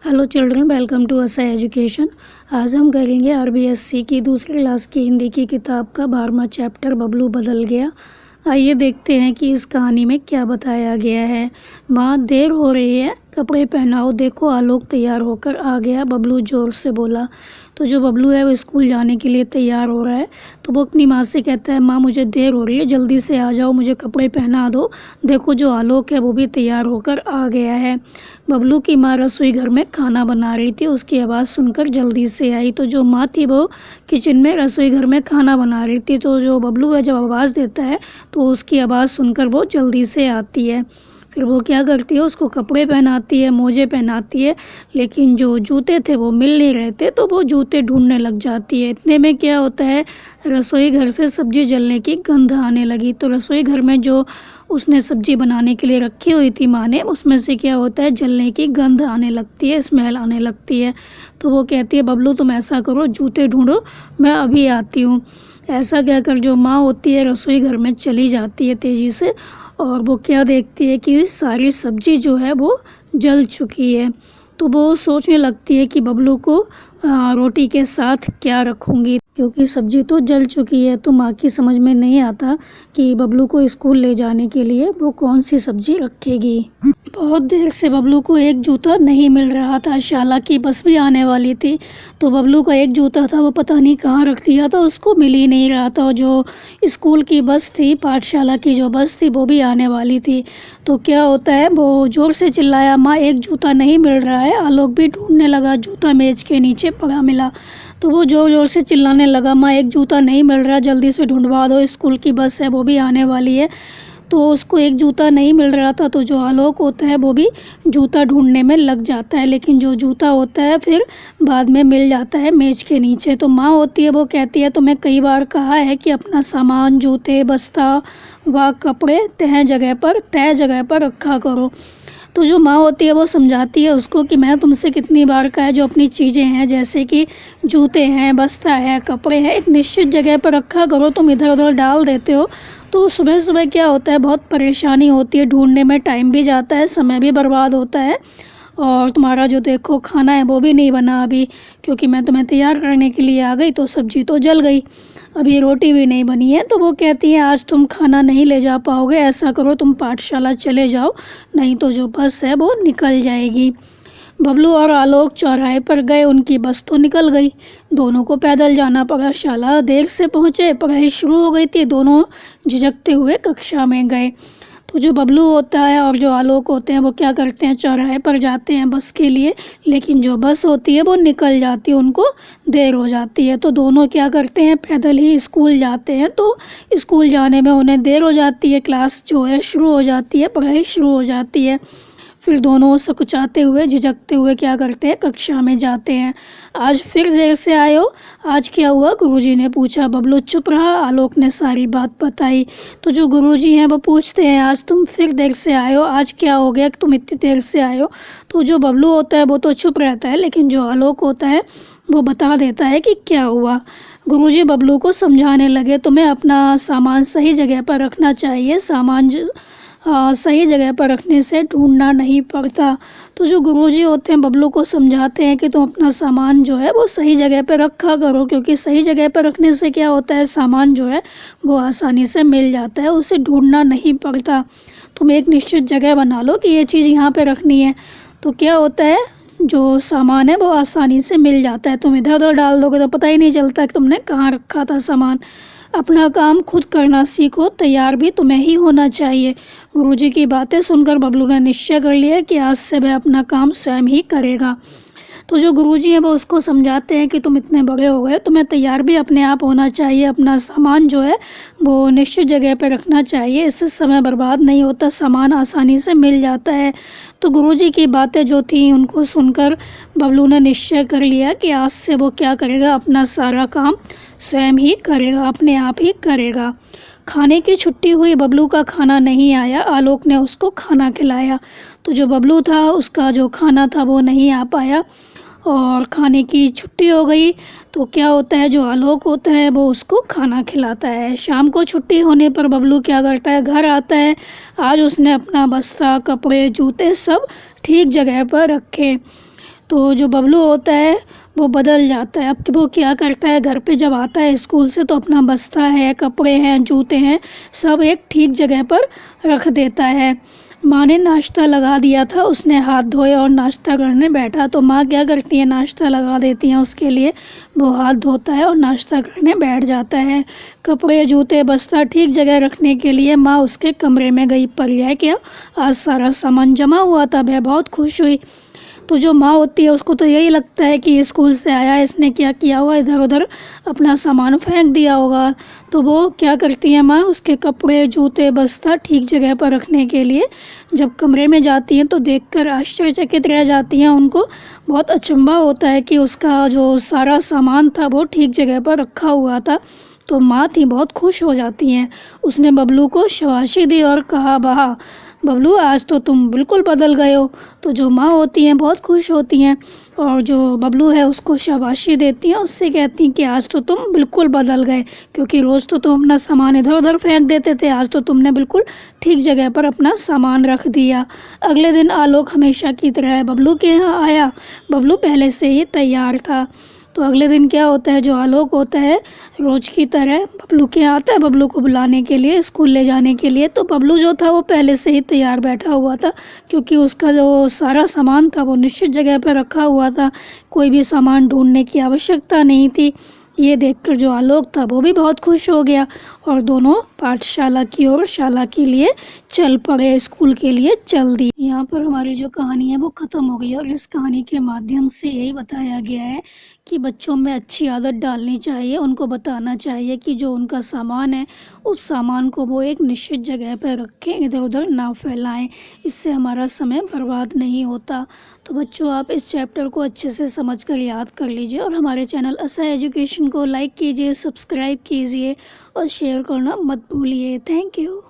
Hello children, welcome to असा education. आज हम करेंगे आरबीएससी की दूसरी क्लास की हिंदी की किताब का 12वां चैप्टर बबलू बदल गया। आइए देखते हैं कि इस कहानी में क्या बताया गया है। माँ, देर हो रही है, कपड़े पहनाओ। देखो, आलोक तैयार होकर आ गया, बबलू ज़ोर से बोला। तो जो बबलू है वो स्कूल जाने के लिए तैयार हो रहा है। तो वो अपनी माँ से कहता है, माँ मुझे देर हो रही है, जल्दी से आ जाओ, मुझे कपड़े पहना दो। देखो, जो आलोक है वो भी तैयार होकर आ गया है। बबलू की माँ रसोई घर में खाना बना रही थी, उसकी आवाज़ सुनकर जल्दी से आई। तो जो माँ थी वो किचन में रसोई घर में खाना बना रही थी। तो जो बबलू है जब आवाज़ देता है तो उसकी आवाज़ सुनकर वो जल्दी से आती है। फिर वो क्या करती है, उसको कपड़े पहनाती है, मोजे पहनाती है, लेकिन जो जूते थे वो मिल नहीं रहे थे। तो वो जूते ढूंढने लग जाती है। इतने में क्या होता है, रसोई घर से सब्ज़ी जलने की गंध आने लगी। तो रसोई घर में जो उसने सब्ज़ी बनाने के लिए रखी हुई थी माँ ने, उसमें से क्या होता है, जलने की गंध आने लगती है, स्मेल आने लगती है। तो वो कहती है, बबलू तुम ऐसा करो, जूते ढूंढो, मैं अभी आती हूँ। ऐसा कहकर जो माँ होती है रसोई घर में चली जाती है तेज़ी से, और वो क्या देखती है कि सारी सब्ज़ी जो है वो जल चुकी है। तो वो सोचने लगती है कि बबलू को रोटी के साथ क्या रखूँगी, क्योंकि सब्ज़ी तो जल चुकी है। तो माँ की समझ में नहीं आता कि बबलू को स्कूल ले जाने के लिए वो कौन सी सब्ज़ी रखेगी। बहुत देर से बबलू को एक जूता नहीं मिल रहा था। शाला की बस भी आने वाली थी, तो बबलू का एक जूता था वो पता नहीं कहाँ रख दिया था, उसको मिल ही नहीं रहा था। और जो स्कूल की बस थी, पाठशाला की जो बस थी, वो भी आने वाली थी। तो क्या होता है, वो ज़ोर से चिल्लाया, माँ एक जूता नहीं मिल रहा है। आलोक भी ढूंढने लगा, जूता मेज के नीचे पड़ा मिला। तो वो ज़ोर ज़ोर से चिल्लाने लगा, माँ एक जूता नहीं मिल रहा, जल्दी से ढूंढवा दो, स्कूल की बस है वो भी आने वाली है। तो उसको एक जूता नहीं मिल रहा था। तो जो आलोक होता है वो भी जूता ढूंढने में लग जाता है, लेकिन जो जूता होता है फिर बाद में मिल जाता है मेज के नीचे। तो माँ होती है वो कहती है, तुम्हें कई बार कहा है कि अपना सामान, जूते, बस्ता व कपड़े तय जगह पर रखा करो। तो जो माँ होती है वो समझाती है उसको कि मैं तुमसे कितनी बार कहा है, जो अपनी चीज़ें हैं जैसे कि जूते हैं, बस्ता है, कपड़े हैं, एक निश्चित जगह पर रखा करो, तुम इधर उधर डाल देते हो। तो सुबह सुबह क्या होता है, बहुत परेशानी होती है, ढूंढने में टाइम भी जाता है, समय भी बर्बाद होता है, और तुम्हारा जो देखो खाना है वो भी नहीं बना अभी, क्योंकि मैं तुम्हें तैयार करने के लिए आ गई तो सब्ज़ी तो जल गई, अभी रोटी भी नहीं बनी है। तो वो कहती है, आज तुम खाना नहीं ले जा पाओगे, ऐसा करो तुम पाठशाला चले जाओ, नहीं तो जो बस है वो निकल जाएगी। बबलू और आलोक चौराहे पर गए, उनकी बस तो निकल गई, दोनों को पैदल जाना पड़ा। शाला देर से पहुँचे, पढ़ाई शुरू हो गई थी, दोनों झिझकते हुए कक्षा में गए। तो जो बबलू होता है और जो आलोक होते हैं वो क्या करते हैं, चौराहे पर जाते हैं बस के लिए, लेकिन जो बस होती है वो निकल जाती है, उनको देर हो जाती है। तो दोनों क्या करते हैं, पैदल ही स्कूल जाते हैं। तो स्कूल जाने में उन्हें देर हो जाती है, क्लास जो है शुरू हो जाती है, पढ़ाई शुरू हो जाती है। फिर दोनों सकुचाते हुए, झिझकते हुए क्या करते हैं, कक्षा में जाते हैं। आज फिर देर से आए हो, आज क्या हुआ, गुरुजी ने पूछा। बबलू चुप रहा, आलोक ने सारी बात बताई। तो जो गुरुजी हैं वो पूछते हैं, आज तुम फिर देर से आए हो, आज क्या हो गया कि तुम इतनी देर से आए हो। तो जो बबलू होता है वो तो चुप रहता है, लेकिन जो आलोक होता है वो बता देता है कि क्या हुआ। गुरुजी बबलू को समझाने लगे, तुम्हें अपना सामान सही जगह पर रखना चाहिए, सामान सही जगह पर रखने से ढूंढना नहीं पड़ता। तो जो गुरुजी होते हैं बबलू को समझाते हैं कि तुम अपना सामान जो है वो सही जगह पर रखा करो, क्योंकि सही जगह पर रखने से क्या होता है, सामान जो है वो आसानी से मिल जाता है, उसे ढूंढना नहीं पड़ता। तुम एक निश्चित जगह बना लो कि ये चीज़ यहाँ पर रखनी है, तो क्या होता है, जो सामान है वो आसानी से मिल जाता है। तुम इधर उधर डाल दोगे तो पता ही नहीं चलता कि तुमने कहाँ रखा था सामान। अपना काम खुद करना सीखो, तैयार भी तुम्हें ही होना चाहिए। गुरुजी की बातें सुनकर बबलू ने निश्चय कर लिया कि आज से वह अपना काम स्वयं ही करेगा। तो जो गुरुजी हैं वो उसको समझाते हैं कि तुम इतने बड़े हो गए, तुम्हें तैयार भी अपने आप होना चाहिए, अपना सामान जो है वो निश्चित जगह पर रखना चाहिए, इससे समय बर्बाद नहीं होता, सामान आसानी से मिल जाता है। तो गुरुजी की बातें जो थी उनको सुनकर बबलू ने निश्चय कर लिया कि आज से वो क्या करेगा, अपना सारा काम स्वयं ही करेगा, अपने आप ही करेगा। खाने की छुट्टी हुई, बबलू का खाना नहीं आया, आलोक ने उसको खाना खिलाया। तो जो बबलू था उसका जो खाना था वो नहीं आ पाया, और खाने की छुट्टी हो गई। तो क्या होता है, जो आलोक होता है वो उसको खाना खिलाता है। शाम को छुट्टी होने पर बबलू क्या करता है, घर आता है। आज उसने अपना बस्ता, कपड़े, जूते सब ठीक जगह पर रखे। तो जो बबलू होता है वो बदल जाता है। अब वो क्या करता है, घर पे जब आता है स्कूल से तो अपना बस्ता है, कपड़े हैं, जूते हैं, सब एक ठीक जगह पर रख देता है। माँ ने नाश्ता लगा दिया था, उसने हाथ धोए और नाश्ता करने बैठा। तो माँ क्या करती है, नाश्ता लगा देती हैं उसके लिए। वो हाथ धोता है और नाश्ता करने बैठ जाता है। कपड़े, जूते, बस्ता ठीक जगह रखने के लिए माँ उसके कमरे में गई, पर यह क्या, आज सारा सामान जमा हुआ था। वह बहुत खुश हुई। तो जो माँ होती है उसको तो यही लगता है कि स्कूल से आया, इसने क्या किया होगा, इधर उधर अपना सामान फेंक दिया होगा। तो वो क्या करती है माँ, उसके कपड़े, जूते, बस्ता ठीक जगह पर रखने के लिए जब कमरे में जाती हैं तो देखकर आश्चर्यचकित रह जाती हैं। उनको बहुत अचंभा होता है कि उसका जो सारा सामान था वो ठीक जगह पर रखा हुआ था। तो माँ थी बहुत खुश हो जाती हैं। उसने बबलू को शाबाशी दी और कहा, वाह बबलू, आज तो तुम बिल्कुल बदल गए हो। तो जो माँ होती हैं बहुत खुश होती हैं और जो बबलू है उसको शाबाशी देती हैं, उससे कहती हैं कि आज तो तुम बिल्कुल बदल गए, क्योंकि रोज़ तो तुम अपना सामान इधर उधर फेंक देते थे, आज तो तुमने बिल्कुल ठीक जगह पर अपना सामान रख दिया। अगले दिन आलोक हमेशा की तरह बबलू के यहाँ आया। बबलू पहले से ही तैयार था। तो अगले दिन क्या होता है, जो आलोक होता है रोज़ की तरह बबलू के यहाँ आता है बबलू को बुलाने के लिए, स्कूल ले जाने के लिए। तो बबलू जो था वो पहले से ही तैयार बैठा हुआ था, क्योंकि उसका जो सारा सामान था वो निश्चित जगह पर रखा हुआ था। कोई भी सामान ढूंढने की आवश्यकता नहीं थी। ये देखकर जो आलोक था वो भी बहुत खुश हो गया और दोनों पाठशाला की ओर शाला के लिए चल पड़े, स्कूल के लिए चल दी। यहाँ पर हमारी जो कहानी है वो ख़त्म हो गई और इस कहानी के माध्यम से यही बताया गया है कि बच्चों में अच्छी आदत डालनी चाहिए। उनको बताना चाहिए कि जो उनका सामान है उस सामान को वो एक निश्चित जगह पर रखें, इधर उधर ना फैलाएं। इससे हमारा समय बर्बाद नहीं होता। तो बच्चों, आप इस चैप्टर को अच्छे से समझ कर याद कर लीजिए और हमारे चैनल असा एजुकेशन को लाइक कीजिए, सब्सक्राइब कीजिए और शेयर करना मत भूलिए। Thank you.